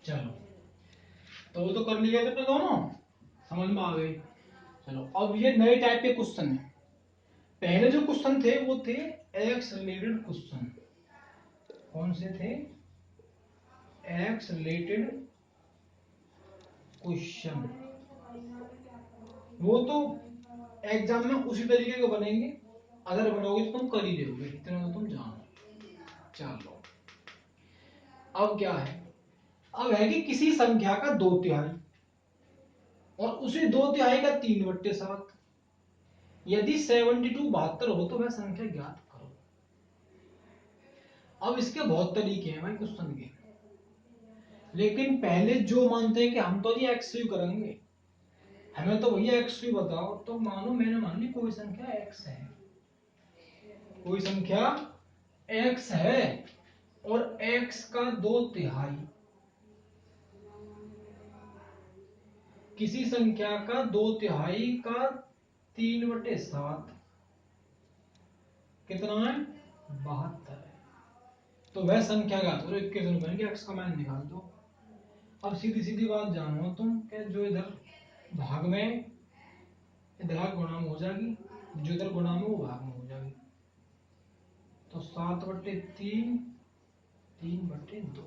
चलो तो वो तो कर लिया तुमने दोनों, समझ में आ गई। चलो अब ये नए टाइप के क्वेश्चन है। पहले जो क्वेश्चन थे वो थे एक्स रिलेटेड क्वेश्चन। कौन से थे? X related question. वो तो एग्जाम में उसी तरीके के बनेंगे, अगर बनोगे तो तुम कर ही दोगे, इतना तो तुम जानो। चलो अब क्या है, अब है कि किसी संख्या का 2/3 और उसी 2/3 का 3/7। यदि 72 72 हो तो वह संख्या ज्ञात करो। अब इसके बहुत तरीके हैं भाई क्वेश्चन के, लेकिन पहले जो मानते हैं कि हम तो ये एक्स करेंगे, हमें तो भैया एक्स बताओ, तो मानो मैंने मान ली कोई संख्या एक्स है, कोई संख्या एक्स है और एक्स का 2/3, किसी संख्या का 2/3 का 3/7 कितना है? 72 है। तो वह संख्या ज्ञात करो। 21 बन गया, एक्स का मान निकाल दो। अब सीधी सीधी बात जानो तुम, क्या जो इधर भाग में इधर गुणा में हो जाएगी, जो इधर गुणा में वो भाग में हो जाएगी। तो 7/3 3/2,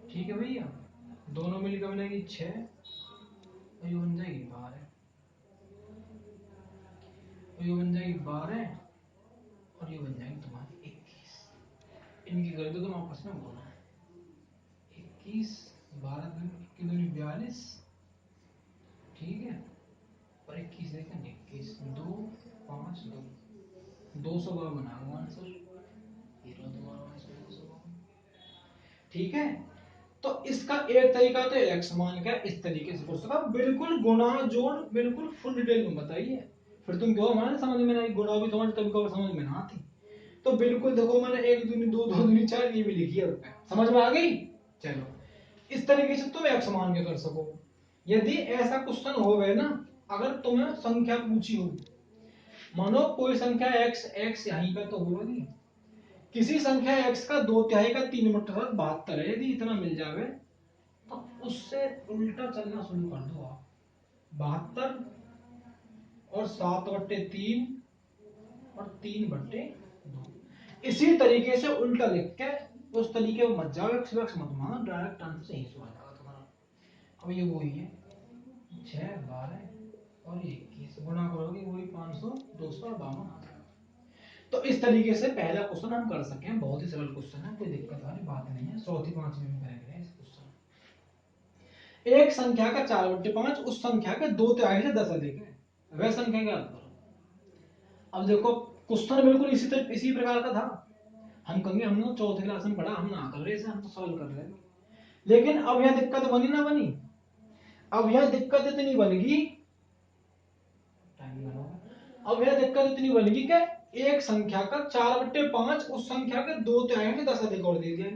ठीक है भैया। दोनों मिलकर बनेगी 6 और ये बन जाएगी 12, और ये बन जाएगी 12 और ये बन जाएगी तुम्हारी 21। इनकी कर दो तुम आपस में गुणा। 21 12 की दूनी 42, ठीक है, और 21 देखा 21 2 5 2 252 आएगा आंसर। ठीक है, तो इसका एक तरीका तो एक्स मान का इस तरीके से कर सकता, बिल्कुल गुणा जोड़ बिल्कुल फुल डिटेल में बताइए। फिर तुम कहो हमारे समझ में नहीं, गुणा भी समझ कभी कभी समझ में ना आती। तो बिल्कुल देखो मैंने 1 दूनी 2 2 दूनी 4 ये भी लिखी है, समझ में आ गई। चलो इस तरीके से तुम एक्स मान के कर सको। यदि ऐसा क्वेश्चन हो गए ना, अगर तुम्हें संख्या पूछी हो, मानो कोई संख्या एक्स एक्स यहीं पे तो होगा नहीं, किसी संख्या x का 2/3 का 3/7 72 है, यदि इतना मिल जावे तो उससे उल्टा चलना शुरू कर दो आप। 72 और 7/3 और 3/2, इसी तरीके से उल्टा लिख के उस तरीके में मत जाओ, एक्स मत मानो, डायरेक्ट आंसर सही आ जाएगा तुम्हारा। अब ये वही है 6 12 और 21 गुणा करोगे वही 500 252। तो इस तरीके से पहला क्वेश्चन हम कर सके हैं, बहुत ही सरल क्वेश्चन है, कोई दिक्कत वाली बात नहीं है। चौथी पांचवी में करेंगे इस क्वेश्चन। एक संख्या का 4/5 उस संख्या के 2/3 से 10 अधिक है, वह संख्या ज्ञात करो। अब देखो क्वेश्चन बिल्कुल इसी प्रकार का था। हम कहेंगे हमने तो चौथे क्लास में पढ़ा, हम ना कर रहे इसे, हम तो सॉल्व कर रहे हैं। लेकिन अब यह दिक्कत बनी ना बनी, अब यह दिक्कत इतनी बनेगी, अब यह दिक्कत इतनी बनेगी कि एक संख्या का 4/5 उस संख्या के 2/3 से 10 अधिक और दे दिया।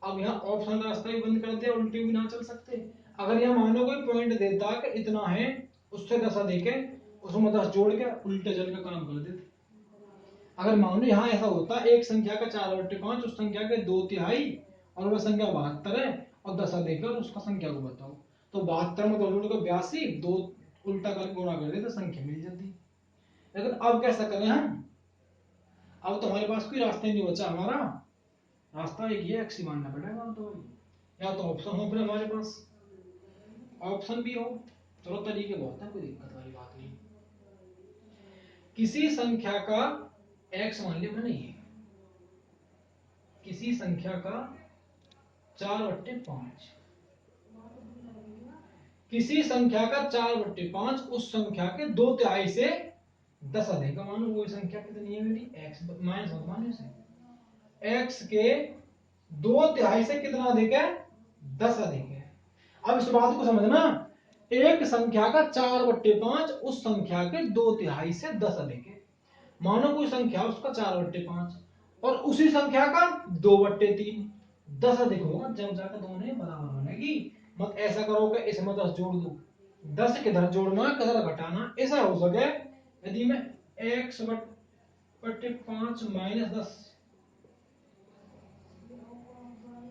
अब यहाँ ऑप्शन का रास्ता भी बंद कर दिया, उल्टे भी ना चल सकते। अगर यहाँ मानो कोई पॉइंट देता कि इतना है, उससे 10 अधिक है, उसमें 10 जोड़ के उल्टे चल का काम कर देते। अगर मानो यहाँ ऐसा होता एक संख्या का 4/5 उस संख्या के 2/3 और वह संख्या 72 है और 10 अधिक है और उसका संख्या को बताओ, तो 72 में 2 जोड़ के 82, 2 उल्टा करके गुणा कर देते, संख्या मिल जाती। लेकिन अब कैसा करें हम, अब तो हमारे पास कोई रास्ता ही नहीं बचा, हमारा रास्ता एक ये एक्स ही मानना पड़ेगा। तो या तो ऑप्शन हो फिर हमारे पास, ऑप्शन भी हो, चलो तरीके बहुत है, कोई दिक्कत वाली बात नहीं। किसी संख्या का एक्स मान लिया मैंने, ये किसी संख्या का 4/5, किसी संख्या का 4/5 उस संख्या के 2/3 से 10 अधिक, मानो वो संख्या कितनी है मेरी एक्स माइनस मानो इसे, एक्स के 2/3 से कितना अधिक है 10 अधिक है। अब इस बात को समझना, एक संख्या का 4/5 उस संख्या के 2/3 से 10 अधिक है। मानो कोई संख्या उसका 4/5 और उसी संख्या का 2/3, 10 अधिक होगा जब जाकर दोनों बराबर बनेगी। मत ऐसा करो कि इसमें 10 जोड़ दो, 10 किधर जोड़ना किधर घटाना, ऐसा हो सके। यदि मैं x/5 -10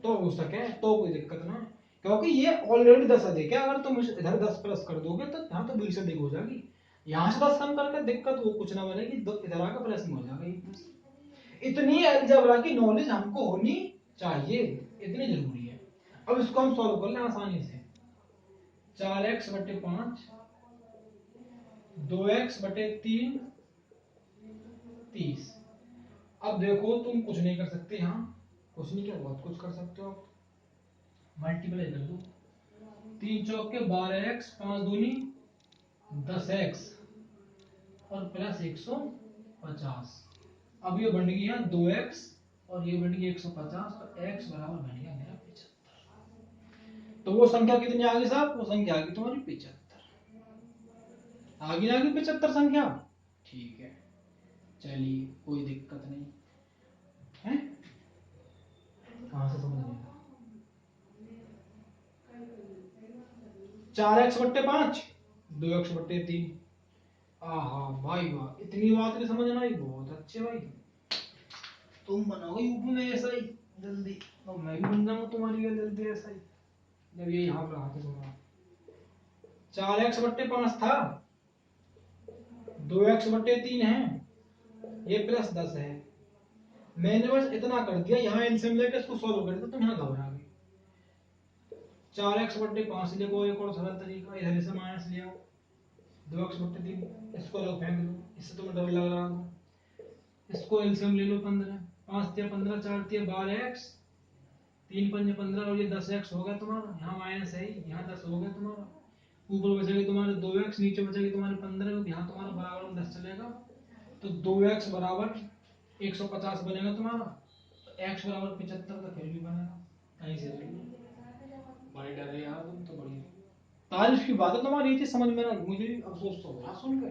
तो हो सके तो कोई दिक्कत ना है, क्योंकि ये ऑलरेडी 10 अधिक है। अगर तुम इधर 10 प्लस कर दोगे तो यहाँ तो 20 अधिक हो जाएगी, यहाँ से 10 कम करके दिक्कत वो कुछ ना बनेगी, इधर आकर प्लस में हो जाएगा ये प्लस। इतनी अलजेब्रा की नॉलेज हमको होनी चाहिए, इतनी जरूरी है। अब इसको हम सॉल्व कर लें आसानी से। 4x बटे 5, 2x बटे 3, 30। अब देखो तुम कुछ नहीं कर सकते यहाँ, कुछ नहीं क्या बहुत कुछ कर सकते हो, मल्टीप्लाई कर दो। 3 चौक के 12x, 5 दूनी 10x और प्लस 150। अब ये बन गई है 2x और ये बन गई 150, तो x बराबर बन गया मेरा 75। तो वो संख्या कितनी आ गई साहब? वो संख्या आ गई तुम्हारी 75। आगे आ गई 75 संख्या, ठीक है, चलिए कोई दिक्कत नहीं है। कहां से समझ नहीं? 4x बट्टे 5, 2x बट्टे 3। आहा भाई वाह, इतनी बात नहीं समझ आई, बहुत अच्छे भाई, तुम बनाओगे यूपी में ऐसा ही जल्दी, और मैं भी बन जाऊंगा तुम्हारी लिए जल्दी ऐसा ही, जब ये यहाँ पर आते तुम्हारा 4x बट्टे 5 था, 2x बट्टे 3 है, ये प्लस 10 है। मैंने बस इतना कर दिया, यहाँ एलसीएम लेके इसको सॉल्व कर दिया, तुम यहाँ घबरा गए। 4x बट्टे 5 लिखो, एक और सरल तरीका, इधर से माइनस ले आओ, 2x बट्टे 3 इसको लो फेंक दो, इससे तुम्हें डर लग रहा हो, इसको एलसीएम ले लो 15, 5 तिया 15, 4 तिया 12x, 3 पंजे 15 और ये 10x हो गया तुम्हारा, यहाँ माइनस है, यहाँ 10 हो गया तुम्हारा, ऊपर बचेगा तुम्हारे 2x, नीचे बचेगी तुम्हारे 15, यहाँ तुम्हारा बराबर में 10 चलेगा, तो 2x बराबर 150 बनेगा तुम्हारा, तो x बराबर 75 तो फिर भी बनेगा, कहीं से बड़े डर रहे यार तुम तो, बड़ी तारीफ की बात है तुम्हारी, ये चीज समझ में ना, मुझे अफसोस तो हो रहा सुन के,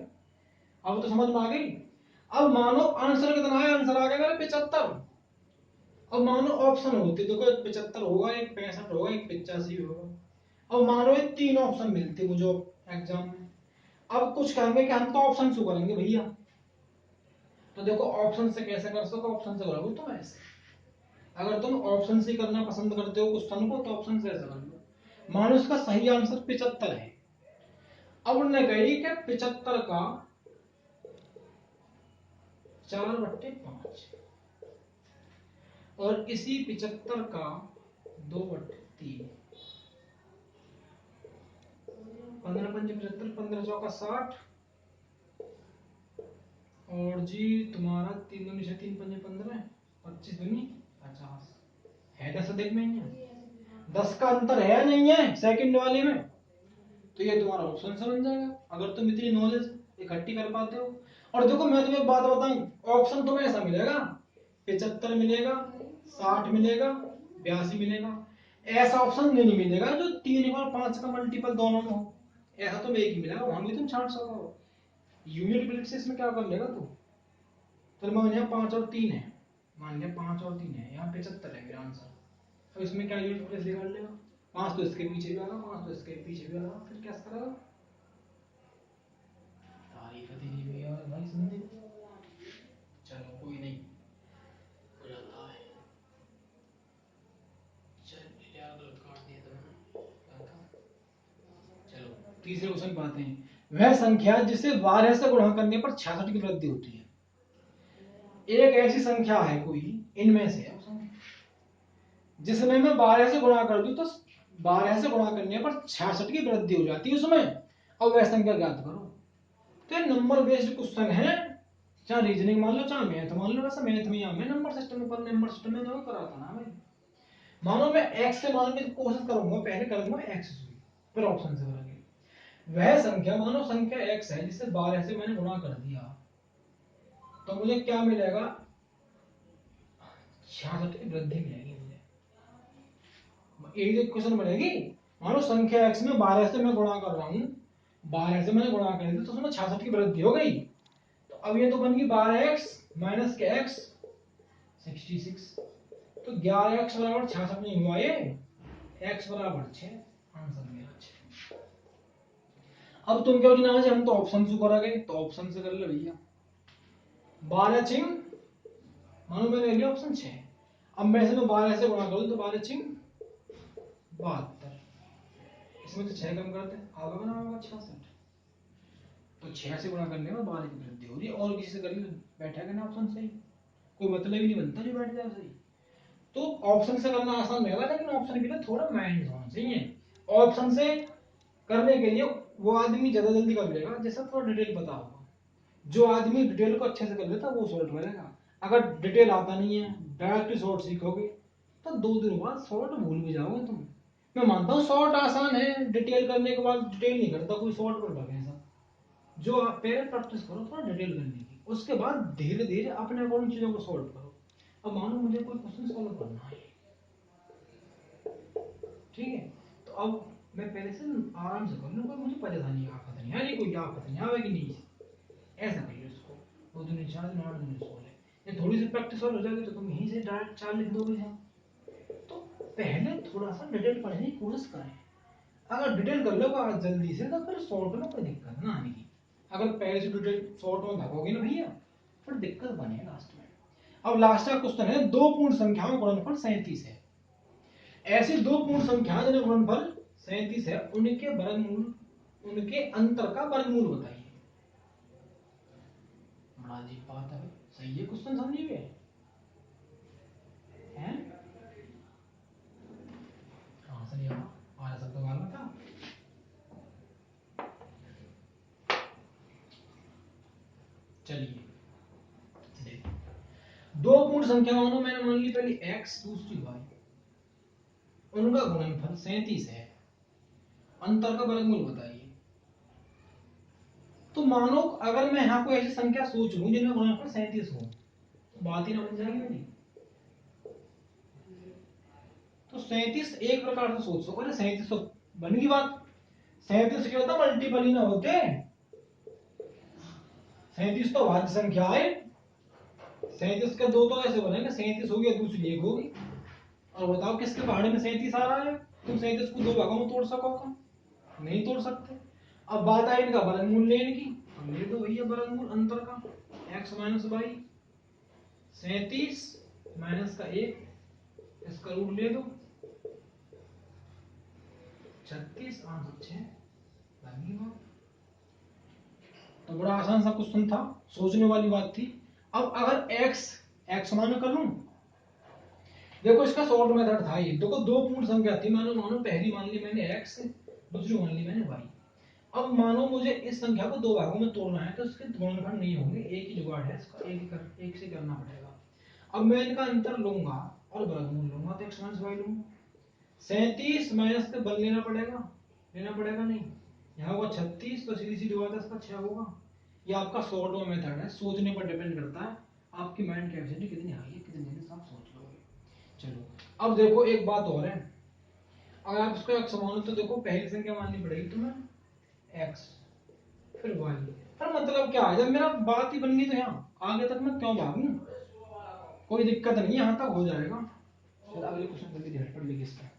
अब तो समझ में आ गई। अब मानो आंसर कितना है, आंसर आ गया 75। अब मानो ऑप्शन होते, देखो एक 75 होगा, एक 65 होगा, एक 85 होगा। अब मानो ये 3 ऑप्शन मिलते मुझे एग्जाम में, अब कुछ कहेंगे कि हम तो ऑप्शन से करेंगे भैया, तो देखो ऑप्शन से कैसे कर सको, ऑप्शन से करोगे तुम ऐसे, अगर तुम ऑप्शन से करना पसंद करते हो क्वेश्चन को, तो ऑप्शन से ऐसे कर लो। मानो इसका सही आंसर 75 है, अब उन्होंने कही कि 75 का 4/5 और इसी 75 का 2/3, 15 पंजे 75, 15 चौका 60 और जी तुम्हारा 3 दूनी 6, 3 पंजे 15, 25 दूनी 50 है, 10 अधिक में ही है, 10 का अंतर है या नहीं है सेकंड वाले में, तो ये तुम्हारा ऑप्शन से बन जाएगा, अगर तुम इतनी नॉलेज इकट्ठी कर पाते हो। और देखो मैं तुम्हें एक बात बताऊं, ऑप्शन तुम्हें ऐसा मिलेगा, 75 मिलेगा, 60 मिलेगा, 82 मिलेगा, ऐसा ऑप्शन नहीं मिलेगा जो 3 और 5 का मल्टीपल दोनों में हो, ऐसा तो एक ही मिलेगा, वहां भी तुम छांट सको। यूनिट प्लेट से इसमें क्या कर लेगा तू, चल मान लिया 5 और 3 है, मान लिया 5 और 3 है, यहाँ 75 है मेरा आंसर, अब इसमें क्या यूनिट प्लेस निकाल लेगा, 5 तो इसके पीछे भी आएगा, 5 तो इसके पीछे भी आएगा, फिर क्या करेगा, तारीफ है तेरी भी यार भाई संदीप, चलो कोई नहीं, हो जाता है। चल यार गलत काट दिया था, क्या था, चलो तीसरे क्वेश्चन पे आते हैं। वह संख्या जिसे 12 से गुणा करने पर 66 की वृद्धि होती है, एक ऐसी संख्या है कोई इनमें से जिसमें मैं 12 से गुणा कर दूं तो 12 से गुणा करने पर 66 की वृद्धि हो जाती है उसमें, अब वह संख्या ज्ञात करो। तो ये नंबर बेस्ड क्वेश्चन है, चाहे रीजनिंग मान लो चाहे मैथ मान लो, वैसे मैथ में मैं नंबर सिस्टम में, पर नंबर सिस्टम में जो कराता ना भाई, मानो मैं x से मान के कोशिश करूंगा, पहले करूंगा x से, फिर ऑप्शन से करेंगे। वह संख्या, मानो संख्या x है जिसे 12 से मैंने गुणा कर दिया, तो मुझे क्या मिलेगा, 66 की वृद्धि मिलेगी मुझे, एक क्वेश्चन बनेगी, मानो संख्या x में 12 से मैं गुणा कर रहा हूं, 12 से मैंने गुणा कर दिया तो उसमें 66 की वृद्धि हो गई, तो अब ये तो बन गई 12x माइनस के x 66, तो 11x बराबर 66 नहीं हुआ ये, x बराबर 6, आंसर मेरा 6। अब तुम क्या ना, हम तो ऑप्शन से करोगे, तो ऑप्शन से कर ले भैया, 12 छिंग, मानो मैंने लिया ऑप्शन 6, अब मैं इसे 12 से गुणा करूँ तो 12 छिंग 72, इसमें तो 6 कम करते हैं, आगे बना होगा 66। तो 6 से गुणा करने में 12 की वृद्धि हो रही है, और किसी से कर बैठेगा ना ऑप्शन सही, कोई मतलब ही नहीं बनता जो बैठ जाए सही। तो ऑप्शन से करना आसान रहेगा, लेकिन ऑप्शन के लिए थोड़ा माइंड होना चाहिए। ऑप्शन से करने के लिए वो आदमी ज्यादा जल्दी कर लेगा जैसा थोड़ा डिटेल पता होगा। जो आदमी डिटेल को अच्छे से कर लेता है वो शॉर्ट करेगा। अगर डिटेल आता नहीं है, डायरेक्ट शॉर्ट सीखोगे तो 2 दिन बाद शॉर्ट भूल भी जाओगे तुम। मैं मानता हूँ शॉर्ट आसान है, डिटेल करने के बाद डिटेल नहीं करता कोई शॉर्ट पर लगे सब। जो आप पहले प्रैक्टिस करो थोड़ा डिटेल करने की, उसके बाद धीरे धीरे अपने अकॉर्डिंग चीजों को सॉल्व करो। अब मानो मुझे कोई क्वेश्चन सॉल्व करना है, ठीक है, तो अब मैं पहले से आराम से कर लूँ, मुझे परेशानी आफत नहीं है, कोई आफत नहीं आवेगी नहीं, ऐसा करिए उसको। 2 दूनी 4 दिन 8 दिन 16, ये थोड़ी सी प्रैक्टिस और हो जाएगी तो तुम यहीं से डायरेक्ट 4 लिख दोगे। तो पहले थोड़ा सा डिटेल पढ़ने की कोशिश करें। अगर डिटेल कर लोगे आज जल्दी से तो फिर शॉर्ट में कोई दिक्कत ना आने की। अगर पहले से डिटेल शॉर्ट में भागोगे ना भैया फिर दिक्कत बने लास्ट में। अब लास्ट का क्वेश्चन है, 2 पूर्ण संख्याओं का गुणनफल 37 है। ऐसी 2 पूर्ण संख्याएं जिनका गुणनफल 37 है, उनके वर्गमूल, उनके अंतर का वर्गमूल बताइए। बड़ा अजीब बात है, सही है क्वेश्चन, समझिए हैं। कहां से लिया आया सब तो मालूम था। चलिए देखो, 2 पूर्ण संख्याओं मैंने मान ली पहली x दूसरी y, उनका गुणनफल 37 है, अंतर का वर्गमूल बताइए। तो मानो अगर मैं यहाँ कोई ऐसी संख्या सोच लूं जिनका गुणनफल 37 हो, बात ही ना बन जाएगी मेरी। तो 37 एक प्रकार से सोच सको, अरे 37 तो बन गई बात। 37 क्या होता, मल्टीपल ही ना होते, 37 तो भाज्य संख्या है। 37 का 2 तो ऐसे बनेंगे, 37 हो गया दूसरी 1 होगी। और बताओ किसके पहाड़े में 37 आ रहा है, तुम 37 को 2 भागों में तोड़ सकोगे? नहीं तोड़ सकते। अब बात है इनका वर्गमूल लेने की, हम ले दो भैया वर्गमूल अंतर का, x माइनस वाई, 37 माइनस का 1, इसका रूट ले दो, 36 आंसर 6। तो बड़ा आसान सा क्वेश्चन था, सोचने वाली बात थी। अब अगर x मानो कर लूं, देखो इसका शॉर्ट मेथड था ये। देखो 2 पूर्ण संख्या थी, मानो मानो पहली मान ली मैंने x, दूसरी मान ली मैंने y। अब मानो मुझे इस संख्या को 2 भागों में तोड़ना है तो इसके गुणनफल नहीं होंगे, एक ही जुगाड़ है इसका, एक से करना पड़ेगा। अब मैं इनका अंतर लूंगा और वर्गमूल लूंगा, तो x माइनस y लूंगा। 37 माइनस के बल लेना पड़ेगा नहीं, यहाँ होगा 36, तो सीधी सीधी बात है इसका 6 होगा। ये आपका शॉर्ट में मेथड है, सोचने पर डिपेंड करता है आपकी माइंड कैपेसिटी कितनी हाई है, कितनी देर से आप सोच लोगे। चलो अब देखो एक बात और है, अगर आप इसको x मानो तो देखो पहली संख्या माननी पड़ेगी तुम्हें x, फिर y, फिर मतलब क्या है, जब मेरा बात ही बन गई तो यहाँ आगे तक मैं क्यों भागूं, कोई दिक्कत नहीं, यहाँ तक हो जाएगा। फिर अगले क्वेश्चन जल्दी पढ़ लीजिए इसका।